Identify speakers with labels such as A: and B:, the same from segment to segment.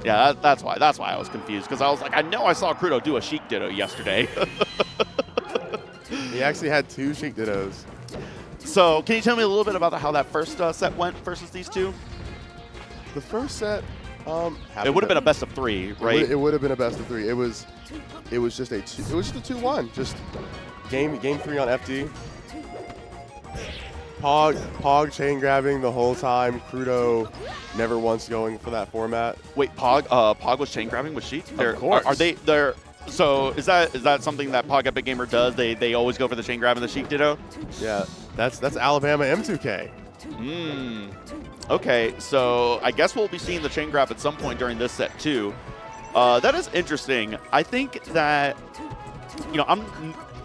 A: Yeah, that's why I was confused, because I was like, I know I saw Krudo do a Sheik Ditto yesterday.
B: He actually had 2 Sheik Dittos.
A: So can you tell me a little bit about how that first set went versus these two?
B: The first set,
A: it would have been a best of 3, right?
B: It would have been a best of 3. It was just a 2-1. Just game 3 on FD. POG chain grabbing the whole time. Krudo never once going for that format.
A: Wait, POG was chain grabbing with Sheik?
B: Of course.
A: Are they? So is that something that POG Epic Gamer does? They always go for the chain grab and the Sheik Ditto?
B: Yeah, that's Alabama M2K.
A: Okay, so I guess we'll be seeing the chain grab at some point during this set too. That is interesting. I think that,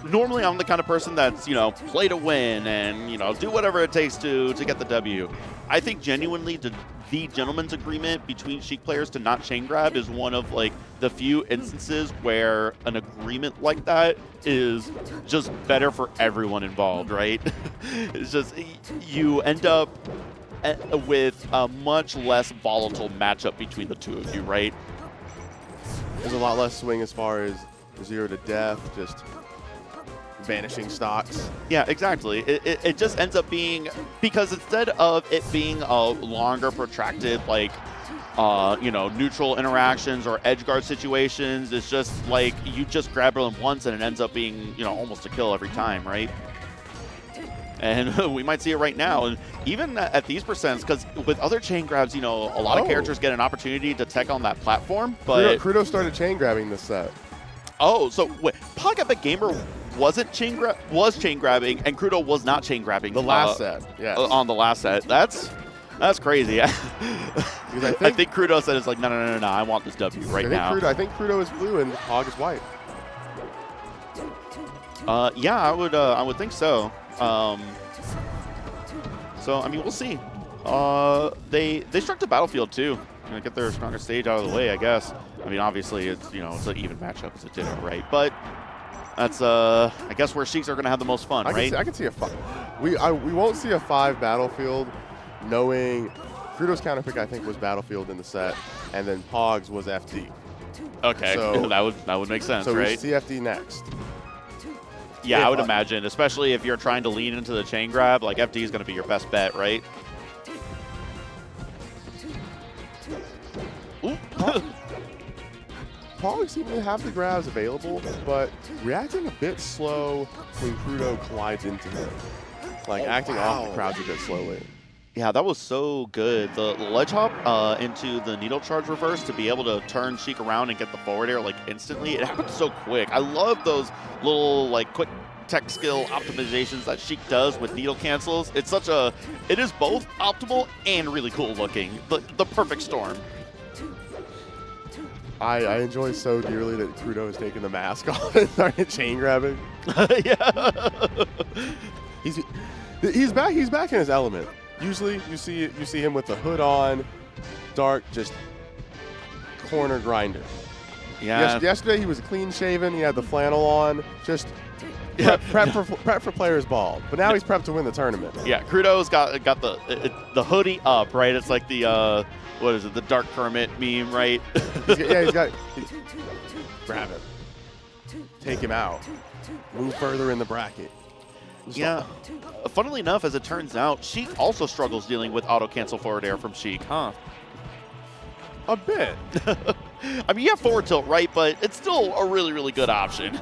A: normally I'm the kind of person that's, play to win and, do whatever it takes to get the W. I think genuinely the gentleman's agreement between Sheik players to not chain grab is one of the few instances where an agreement like that is just better for everyone involved, right? It's just you end up with a much less volatile matchup between the two of you, right?
B: There's a lot less swing as far as 0 to death, just vanishing stocks.
A: Yeah, exactly. It just ends up being, because instead of it being a longer protracted, neutral interactions or edge guard situations, it's just you just grab them once and it ends up being, almost a kill every time, right? And we might see it right now. And even at these percents, because with other chain grabs, a lot of characters get an opportunity to tech on that platform. But
B: Krudo started chain grabbing this set.
A: Oh, so wait, POG Epic Gamer was chain grabbing, and Krudo was not chain grabbing.
B: The last set, yes.
A: On the last set. That's crazy. I think Krudo said it's no, I want this W right now.
B: I think Krudo is blue and POG is white.
A: Yeah, I would think so. So I mean, we'll see. They struck the battlefield too. Get their stronger stage out of the way, I guess. I mean, obviously it's it's an even matchup, it's a ditto, right? But that's I guess where Sheiks are gonna have the most fun, right?
B: I can see a 5. We won't see a 5 battlefield, knowing Krudo's counter pick I think was battlefield in the set, and then POG's was FD.
A: Okay, so that would make sense, right?
B: So we see FD next.
A: Yeah, I would imagine, especially if you're trying to lean into the chain grab, FD is going to be your best bet, right? Ooh.
B: POG seems to have the grabs available, but reacting a bit slow when Krudo collides into him. Acting off the crowds a bit slowly.
A: Yeah, that was so good. The ledge hop into the needle charge reverse to be able to turn Sheik around and get the forward air instantly. It happened so quick. I love those little quick tech skill optimizations that Sheik does with needle cancels. It is both optimal and really cool looking. The perfect storm.
B: I enjoy so dearly that Krudo has taken the mask off and started chain grabbing.
A: Yeah.
B: He's back in his element. Usually you see him with the hood on, dark, just corner grinder.
A: Yeah.
B: Yesterday he was clean shaven. He had the flannel on, just prep for players ball. But now he's prepped to win the tournament.
A: Yeah, Krudo's got the hoodie up, right? It's like the what is it? The Dark Kermit meme, right?
B: He's got grab him, take him out, move further in the bracket.
A: Yeah. Funnily enough, as it turns out, Sheik also struggles dealing with auto-cancel forward air from Sheik, huh?
B: A bit.
A: I mean, you have forward tilt, right? But it's still a really, really good option.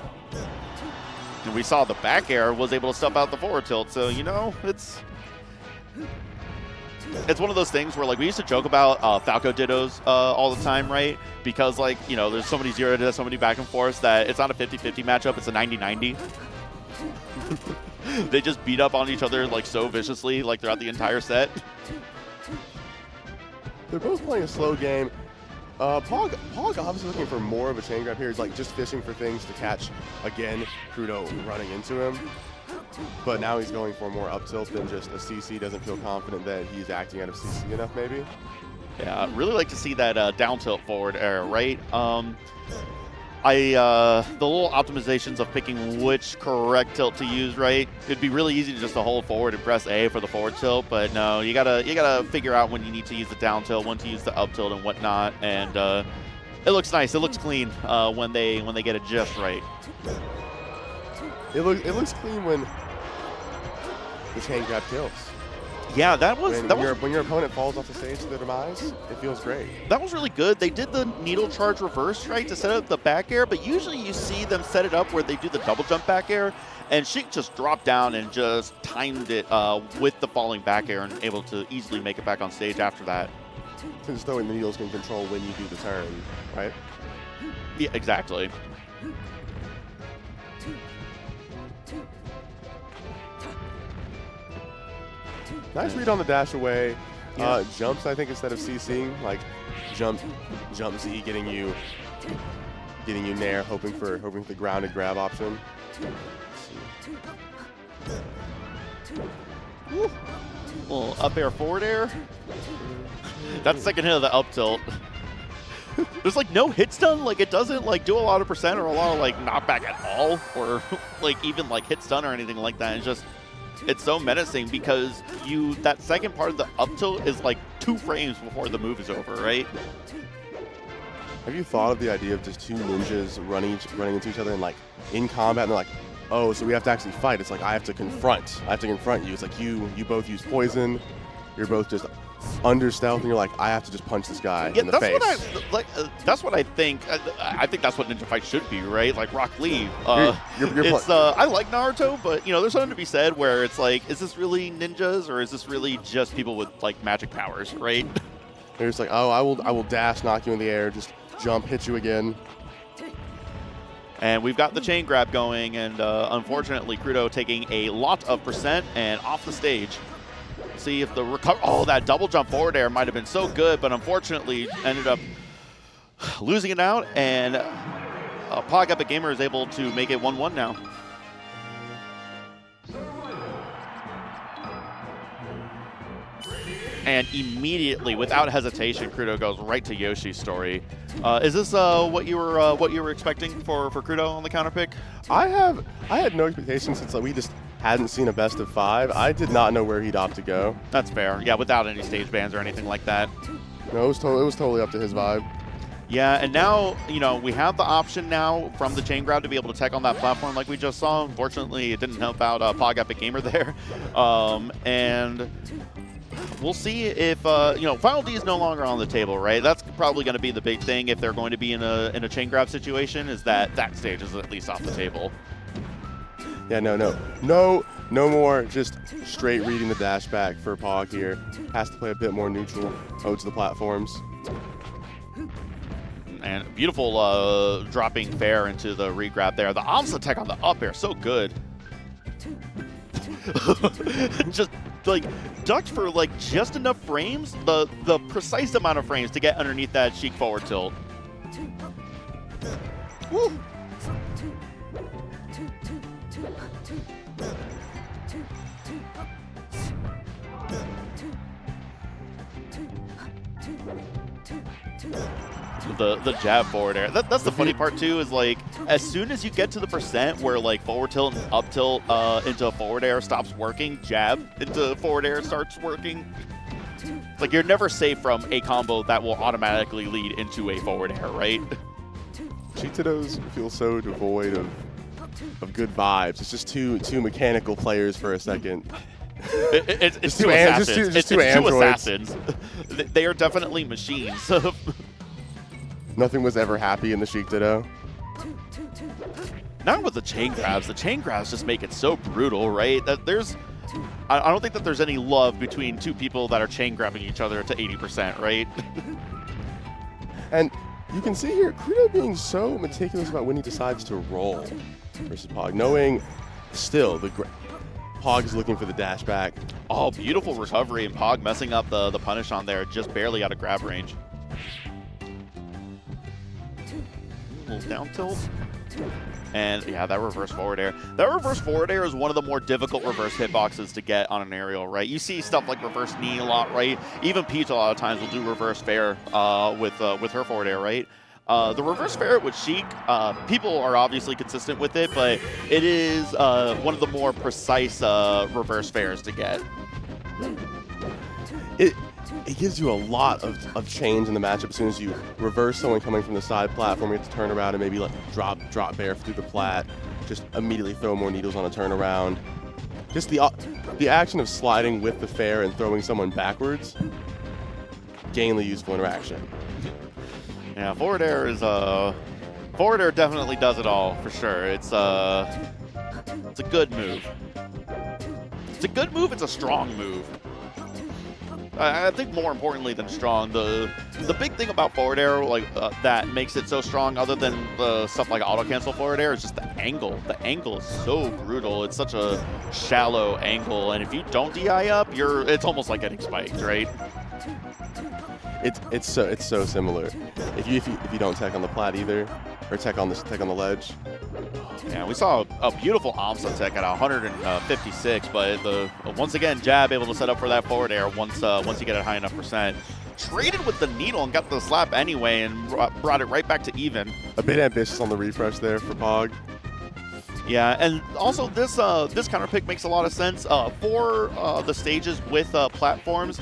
A: And we saw the back air was able to stuff out the forward tilt, so, it's one of those things where, we used to joke about Falco Dittos all the time, right? Because, there's so many 0 to so many back and forths that it's not a 50-50 matchup, it's a 90-90. They just beat up on each other so viciously throughout the entire set.
B: They're both playing a slow game. POG obviously looking for more of a chain grab here. He's just fishing for things to catch, again, Krudo running into him. But now he's going for more up tilt than just a CC. Doesn't feel confident that he's acting out of CC enough, maybe.
A: Yeah, really like to see that down tilt forward air, right? the little optimizations of picking which correct tilt to use, right? It'd be really easy to just to hold forward and press A for the forward tilt, but no, you gotta figure out when you need to use the down tilt, when to use the up tilt and whatnot. And it looks nice, it looks clean when they get it just right.
B: It looks clean when the chain grab kills.
A: Yeah, when
B: your opponent falls off the stage to their demise, it feels great.
A: That was really good. They did the needle charge reverse, right, to set up the back air, but usually you see them set it up where they do the double jump back air, and Sheik just dropped down and just timed it with the falling back air and able to easily make it back on stage after that.
B: Since throwing the needles can control when you do the turn, right?
A: Yeah, exactly.
B: Nice read on the dash away. Yeah. Jumps, I think, instead of CCing, like jump Z, getting you nair, hoping for the grounded grab option.
A: Woo. Little up air, forward air. That's the second hit of the up tilt. There's like no hit stun, like it doesn't like do a lot of percent or a lot of like knockback at all, or like even like hit stun or anything like that. It's just, it's so menacing because that second part of the up tilt is like 2 frames before the move is over, right?
B: Have you thought of the idea of just 2 ninjas running into each other and like in combat and they're like, oh, so we have to actually fight. It's like I have to confront you. It's like you both use poison. You're both just under stealth, and you're like, I have to just punch this guy in the face.
A: That's what I think. I think that's what Ninja Fight should be, right? Like Rock Lee.
B: I
A: like Naruto, but there's something to be said where it's like, is this really ninjas or is this really just people with like magic powers, right?
B: They're just like, oh, I will dash, knock you in the air, just jump, hit you again.
A: And we've got the chain grab going, and unfortunately, Krudo taking a lot of percent and off the stage. See if the recover. Oh, that double jump forward air might have been so good, but unfortunately ended up losing it out. And POG Epic Gamer is able to make it 1-1 now. And immediately, without hesitation, Krudo goes right to Yoshi's story. Is this what you were expecting for Krudo on the counter pick?
B: I had no expectations since we just hadn't seen a best of 5. I did not know where he'd opt to go.
A: That's fair. Yeah, without any stage bans or anything like that.
B: No, it was totally up to his vibe.
A: Yeah, and now, we have the option now from the chain grab to be able to tech on that platform like we just saw. Unfortunately, it didn't help out POG Epic Gamer there. And we'll see if, Final D is no longer on the table, right? That's probably going to be the big thing if they're going to be in a chain grab situation, is that stage is at least off the table.
B: Yeah, no more just straight reading the dash back for POG here. Has to play a bit more neutral, ode to the platforms.
A: And beautiful dropping fair into the re-grab there. The opposite tech on the up air, so good. Just like ducked for like just enough frames, the precise amount of frames to get underneath that Sheik forward tilt. Woo. The jab forward air. That's the funny part too, is like as soon as you get to the percent where like forward tilt and up tilt into forward air stops working, jab into forward air starts working. It's like you're never safe from a combo that will automatically lead into a forward air, right?
B: Cheetados feel so devoid of good vibes. It's just two mechanical players for a second.
A: It's two assassins. It's two assassins. They are definitely machines.
B: Nothing was ever happy in the Cheetato.
A: Not with the chain grabs. The chain grabs just make it so brutal, right? I don't think that there's any love between two people that are chain grabbing each other to 80%, right?
B: And you can see here, Krudo being so meticulous about when he decides to roll versus POG, knowing still POG is looking for the dash back.
A: Oh, beautiful recovery, and POG messing up the punish on there, just barely out of grab range. Little down tilt. And yeah, that reverse forward air. That reverse forward air is one of the more difficult reverse hitboxes to get on an aerial, right? You see stuff like reverse knee a lot, right? Even Peach a lot of times will do reverse fair with her forward air, right? The reverse ferret with Sheik, people are obviously consistent with it, but it is one of the more precise reverse ferrets to get.
B: It gives you a lot of change in the matchup as soon as you reverse someone coming from the side platform. You have to turn around and maybe like drop bear through the plat, just immediately throw more needles on a turnaround. Just the action of sliding with the fair and throwing someone backwards, gainly useful interaction.
A: Yeah, forward air is forward air definitely does it all for sure. It's a good move. It's a good move. It's a strong move. I think more importantly than strong, the big thing about forward air that makes it so strong, other than the stuff like auto cancel forward air, is just the angle. The angle is so brutal. It's such a shallow angle, and if you don't DI up, it's almost like getting spiked, right?
B: It's so similar. If you don't tech on the plat either, or tech on the ledge.
A: Yeah, we saw a beautiful Amsa tech at 156, but once again, jab able to set up for that forward air once you get a high enough percent. Traded with the needle and got the slap anyway, and brought it right back to even.
B: A bit ambitious on the refresh there for POG.
A: Yeah, and also this counter pick makes a lot of sense for the stages with platforms.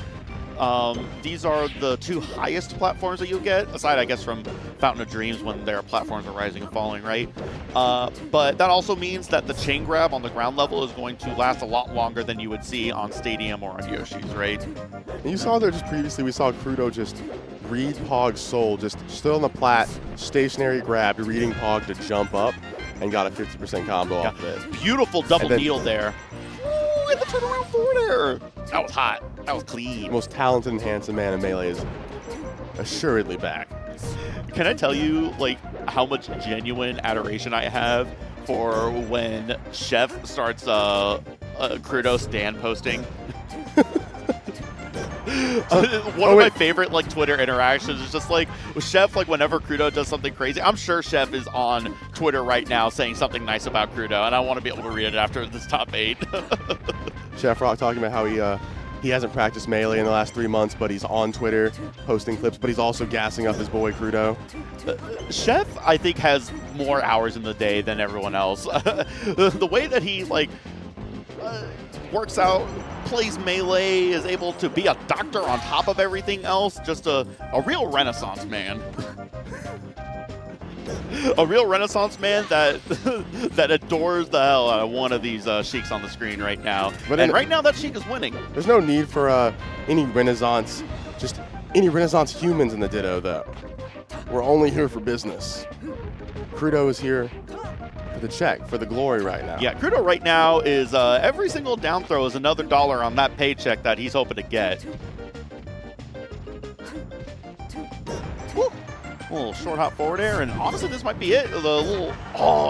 A: These are the two highest platforms that you'll get, aside, I guess, from Fountain of Dreams when their platforms are rising and falling, right? But that also means that the chain grab on the ground level is going to last a lot longer than you would see on Stadium or on Yoshi's, right?
B: And you saw there just previously, we saw Krudo just read POG's soul, just stood on the plat, stationary grab, reading POG to jump up, and got a 50% combo off of it.
A: Beautiful double needle there. Ooh, and the turnaround forward air. That was hot. That was clean.
B: The most talented and handsome man in Melee is assuredly back.
A: Can I tell you, like, how much genuine adoration I have for when Chef starts Krudo stand posting? One of my favorite Twitter interactions is just with Chef, whenever Krudo does something crazy. I'm sure Chef is on Twitter right now saying something nice about Krudo, and I want to be able to read it after this top 8.
B: Chef Rock talking about how he hasn't practiced Melee in the last 3 months, but he's on Twitter posting clips, but he's also gassing up his boy Krudo.
A: Chef, I think, has more hours in the day than everyone else. The way that he works out, plays Melee, is able to be a doctor on top of everything else, just a real Renaissance man. A real Renaissance man that adores the hell out of one of these Sheiks on the screen right now. And right now that Sheik is winning.
B: There's no need for any Renaissance humans in the Ditto, though. We're only here for business. Krudo is here for the check, for the glory right now.
A: Yeah, Krudo right now is every single down throw is another $1 on that paycheck that he's hoping to get. Woo. A little short hop forward air, and honestly, this might be it. The little,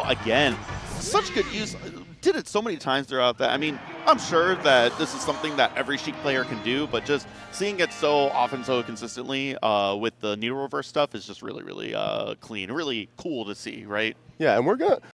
A: again, such good use. Did it so many times throughout that. I mean, I'm sure that this is something that every Sheik player can do, but just seeing it so often, so consistently with the needle reverse stuff is just really, really clean. Really cool to see, right?
B: Yeah, and we're